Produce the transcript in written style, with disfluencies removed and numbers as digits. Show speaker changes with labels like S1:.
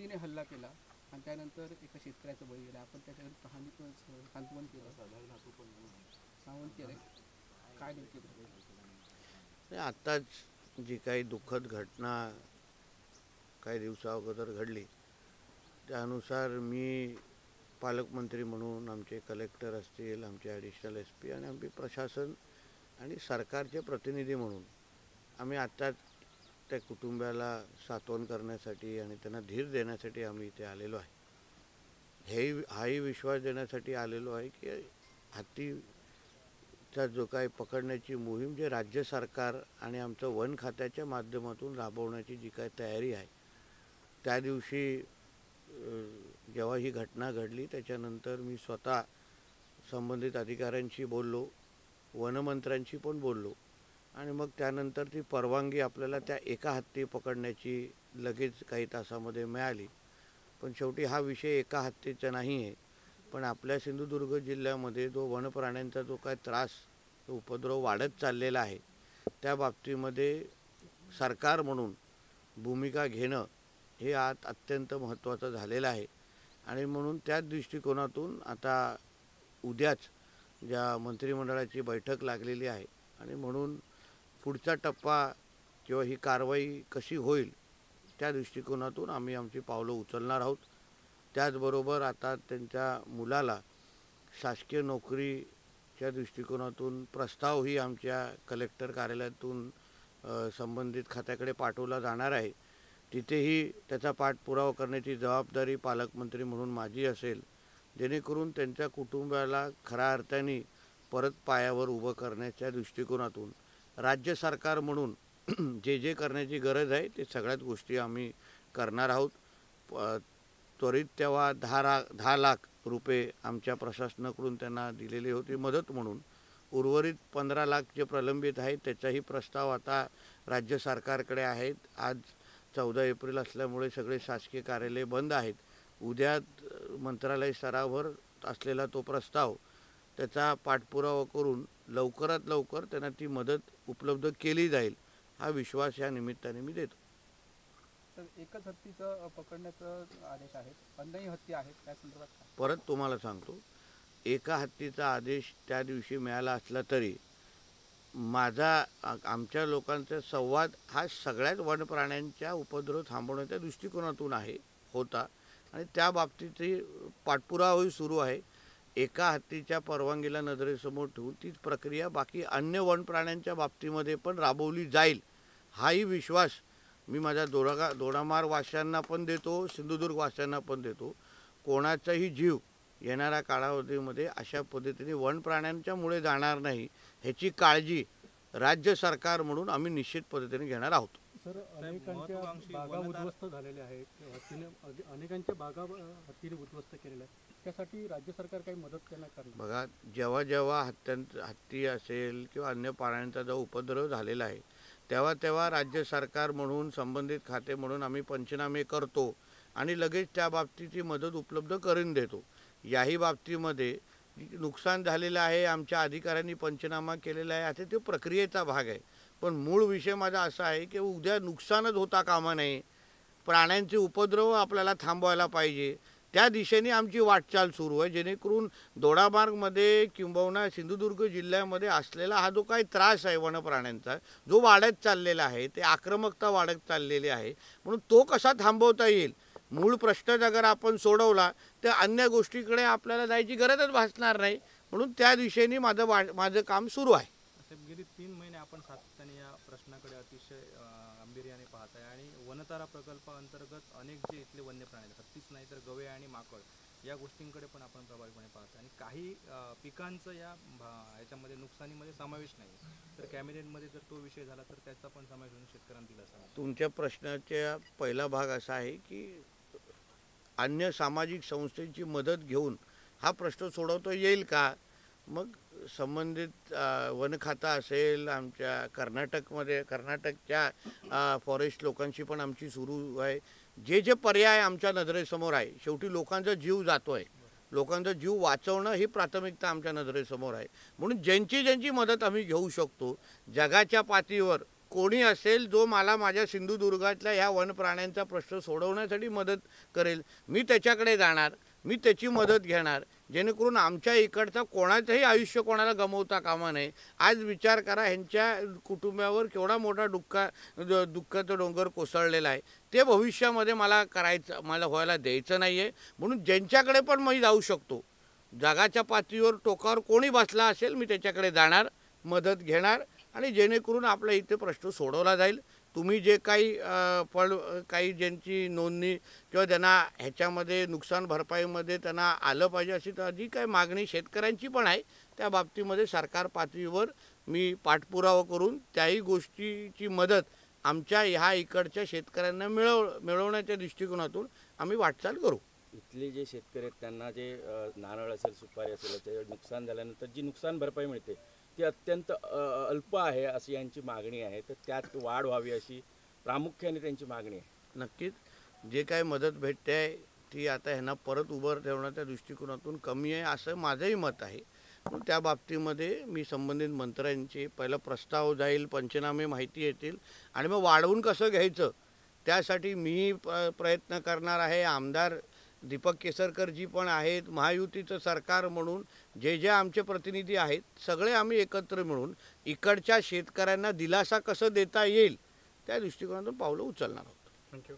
S1: हत्तीने हल्ला केला आणि त्यानंतर एका शेतकऱ्याचा बळी गेला. आपण त्याच्याकडे सांत्वन केलं, सांत्वन केलं. काय नेमकी
S2: आत्ताच जी काही दुःखद घटना काही दिवसा अगोदर घडली त्यानुसार मी पालकमंत्री म्हणून आमचे कलेक्टर असतील, आमचे ॲडिशनल SP आणि आमचे प्रशासन आणि सरकारचे प्रतिनिधी म्हणून आम्ही आत्ताच त्या कुटुंबाला सांत्वन करण्यासाठी आणि त्यांना धीर देण्यासाठी आम्ही इथे आलेलो आहे. हाही विश्वास देण्यासाठी आलेलो आहे की हत्तीचा जो काही पकडण्याची मोहीम जे राज्य सरकार आणि आमचं वन खात्याच्या माध्यमातून राबवण्याची जी काही तयारी आहे, त्या दिवशी जेव्हा ही घटना घडली त्याच्यानंतर मी स्वतः संबंधित अधिकाऱ्यांशी बोललो, वनमंत्र्यांशी पण बोललो आणि मग त्यानंतर ती परवानगी आपल्याला त्या एका हत्ती पकडण्याची लगेच काही तासामध्ये मिळाली. पण शेवटी हा विषय एका हत्तीचा नाही आहे, पण आपल्या सिंधुदुर्ग जिल्ह्यामध्ये जो वनप्राण्यांचा जो काय त्रास, तो उपद्रव वाढत चाललेला आहे, त्या बाबतीमध्ये सरकार म्हणून भूमिका घेणं हे आज अत्यंत महत्त्वाचं झालेलं आहे. आणि म्हणून त्याच दृष्टिकोनातून आता उद्याच ज्या मंत्रिमंडळाची बैठक लागलेली आहे आणि म्हणून पुढचा टप्पा किंवा ही कारवाई कशी होईल त्या दृष्टिकोनातून आम्ही आमची पावलं उचलणार आहोत. त्याचबरोबर आता त्यांच्या मुलाला शासकीय नोकरीच्या दृष्टिकोनातून प्रस्तावही आमच्या कलेक्टर कार्यालयातून संबंधित खात्याकडे पाठवला जाणार आहे. तिथेही त्याचा पाठपुरावा करण्याची जबाबदारी पालकमंत्री म्हणून माझी असेल, जेणेकरून त्यांच्या कुटुंबाला खऱ्या अर्थाने परत पायावर उभं करण्याच्या दृष्टिकोनातून राज्य सरकार म्हणून जे जे करण्याची गरज आहे ते सगळ्याच गोष्टी आम्ही करणार आहोत. त्वरित तेव्हा 10 लाख रुपये आमच्या प्रशासनाकडून त्यांना दिलेली होती मदत म्हणून. उर्वरित 15 लाख जे प्रलंबित आहेत त्याचाही प्रस्ताव आता राज्य सरकारकडे आहेत. आज 14 एप्रिल असल्यामुळे सगळे शासकीय कार्यालय बंद आहेत. उद्या मंत्रालय स्तरावर असलेला तो प्रस्ताव त्याचा पाठपुरावा करून लवकरात लवकर त्यांना ती मदत उपलब्ध केली जाईल हा विश्वास या निमित्ताने मी देतो.
S1: तर एकच हत्तीचं पकडण्याचा आदेश आहे, अन्यही हत्ती आहेत त्या संदर्भात
S2: परत तुम्हाला सांगतो, एका हत्तीचा आदेश त्या दिवशी मिळाला असला तरी आमच्या लोकांचा संवाद हा सगळ्याच वनप्राण्यांच्या उपद्रव थांबवण्याच्या दृष्टिकोनातून होता आणि त्या बाबतीतही पाठपुरावाही सुरू आहे. एका हत्तीच्या परवानगीला नजरेसमोर ठेवून तीच प्रक्रिया बाकी अन्य वनप्राण्यांच्या बाबतीमध्ये पण राबवली जाईल हाही विश्वास मी माझ्या दोडामार्ग वासियांना पण देतो, सिंधुदुर्ग वासियांना पण देतो. कोणाचाही जीव येणाऱ्या कालावधीमध्ये अशा पद्धतीने वनप्राण्यांच्यामुळे जाणार नाही ह्याची काळजी राज्य सरकार म्हणून आम्ही निश्चित पद्धतीने घेणार आहोत.
S3: सर, अनेकांच्या बागा उद्ध्वस्त झालेल्या आहेत, अनेकांच्या बागा हत्तीने उद्ध्वस्त केलेल्या आहेत, त्यासाठी राज्य सरकार काही मदत त्यांना करेल?
S2: बघा, जेव्हा जेव्हा हत्ती असेल किंवा अन्य प्राण्यांचा जो उपद्रव झालेला आहे तेव्हा तेव्हा राज्य सरकार म्हणून संबंधित खाते म्हणून आम्ही पंचनामे करतो आणि लगेच त्या बाबतीची मदत उपलब्ध करून देतो. याही बाबतीमध्ये नुकसान झालेलं आहे, आमच्या अधिकाऱ्यांनी पंचनामा केलेला आहे, आता तो प्रक्रियेचा भाग आहे. पण मूळ विषय माझा असा आहे की उद्या नुकसानच होता कामा नये, प्राण्यांचे उपद्रव आपल्याला थांबवायला पाहिजे, त्या दिशेने आमची वाटचाल सुरू आहे. जेणेकरून दोडामार्गमध्ये किंबहुना सिंधुदुर्ग जिल्ह्यामध्ये असलेला हा जो काही त्रास आहे वनप्राण्यांचा जो वाढत चाललेला आहे, ते आक्रमकता वाढत चाललेली आहे, म्हणून तो कसा थांबवता येईल मूळ प्रश्न अगर आपण सोडवला तर अन्य गोष्टीकडे आपल्याला जायची गरजच भासणार नाही. म्हणून त्या दिशेने माझं काम सुरू आहे.
S4: गेली 3 महिने आपण सातत्याने या प्रश्नाकडे अतिशय गांभीर्याने पाहत आहे आणि वनतारा प्रकल्पाअंतर्गत अनेक जे इथले वन्य प्राणी हत्तीच नाही तर गवे आणि माकड या गोष्टींकडे पण आपण प्रभावीपणे पाहतो आणि काही पिकांचं याच्यामध्ये नुकसानीमध्ये समावेश नाही. तर कॅबिनेटमध्ये जर तो विषय झाला तर त्याचा पण समावेश होऊन शेतकऱ्यांना दिला असा.
S2: तुमच्या प्रश्नाचा पहिला भाग असा आहे की अन्य सामाजिक संस्थेची मदत घेऊन हा प्रश्न सोडवता येईल का? मग संबंधित वन खाता असेल, आमच्या कर्नाटकच्या फॉरेस्ट लोकांशी पण आमची सुरू आहे. जे जे पर्याय आमच्या नजरेसमोर आहे, शेवटी लोकांचा जीव जातो आहे, लोकांचा जीव वाचवणं ही प्राथमिकता आमच्या नजरेसमोर आहे. म्हणून ज्यांची मदत आम्ही घेऊ शकतो, जगाच्या पातळीवर कोणी असेल जो मला माझ्या सिंधुदुर्गातल्या ह्या वनप्राण्यांचा प्रश्न सोडवण्यासाठी मदत करेल, मी त्याच्याकडे जाणार, मी त्याची मदत घेणार, जेणेकरून आमच्या इकडचं कोणाचंही आयुष्य कोणाला गमवता कामा नये. आज विचार करा, ह्यांच्या कुटुंबावर केवढा मोठा दुःखाचा डोंगर कोसळलेला आहे. ते भविष्यामध्ये मला व्हायला द्यायचं नाही आहे. म्हणून ज्यांच्याकडे पण मी जाऊ शकतो, जगाच्या पातळीवर टोकावर कोणी बसला असेल, मी त्याच्याकडे जाणार, मदत घेणार आणि जेणेकरून आपल्या इथे प्रश्न सोडवला जाईल. तुम्ही जे काही ज्यांची नोंदणी किंवा त्यांना ह्याच्यामध्ये नुकसान भरपाईमध्ये त्यांना आलं पाहिजे अशी जी काही मागणी शेतकऱ्यांची पण आहे, त्या बाबतीमध्ये सरकार पातळीवर मी पाठपुरावा करून त्याही गोष्टीची मदत आमच्या ह्या इकडच्या शेतकऱ्यांना मिळवण्याच्या दृष्टिकोनातून आम्ही वाटचाल करू.
S5: इथले जे शेतकरी आहेत त्यांना जे नारळ असेल, सुपारी असेल, याचे नुकसान झाल्यानंतर जी नुकसान भरपाई मिळते ती अत्यंत अल्प आहे अशी यांची मागणी आहे. तर त्यात वाढ व्हावी अशी प्रामुख्याने त्यांची मागणी आहे.
S2: नक्कीच जे काही मदत भेटते आहे ती आता ह्यांना परत उभं ठेवण्याच्या दृष्टिकोनातून कमी आहे असं माझंही मत आहे. म्हणून त्या बाबतीमध्ये मी संबंधित मंत्र्यांचे पहिला प्रस्ताव जाईल, पंचनामे माहिती येतील आणि मग वाढवून कसं घ्यायचं त्यासाठी मी प्रयत्न करणार आहे. आमदार दीपक केसरकरजी पण आहेत, महायुतीचं सरकार म्हणून जे आमचे प्रतिनिधी आहेत सगळे आम्ही एकत्र मिळून इकडच्या शेतकऱ्यांना दिलासा कसं देता येईल त्या दृष्टिकोनातून पावलं उचलणार आहोत.
S3: थँक्यू.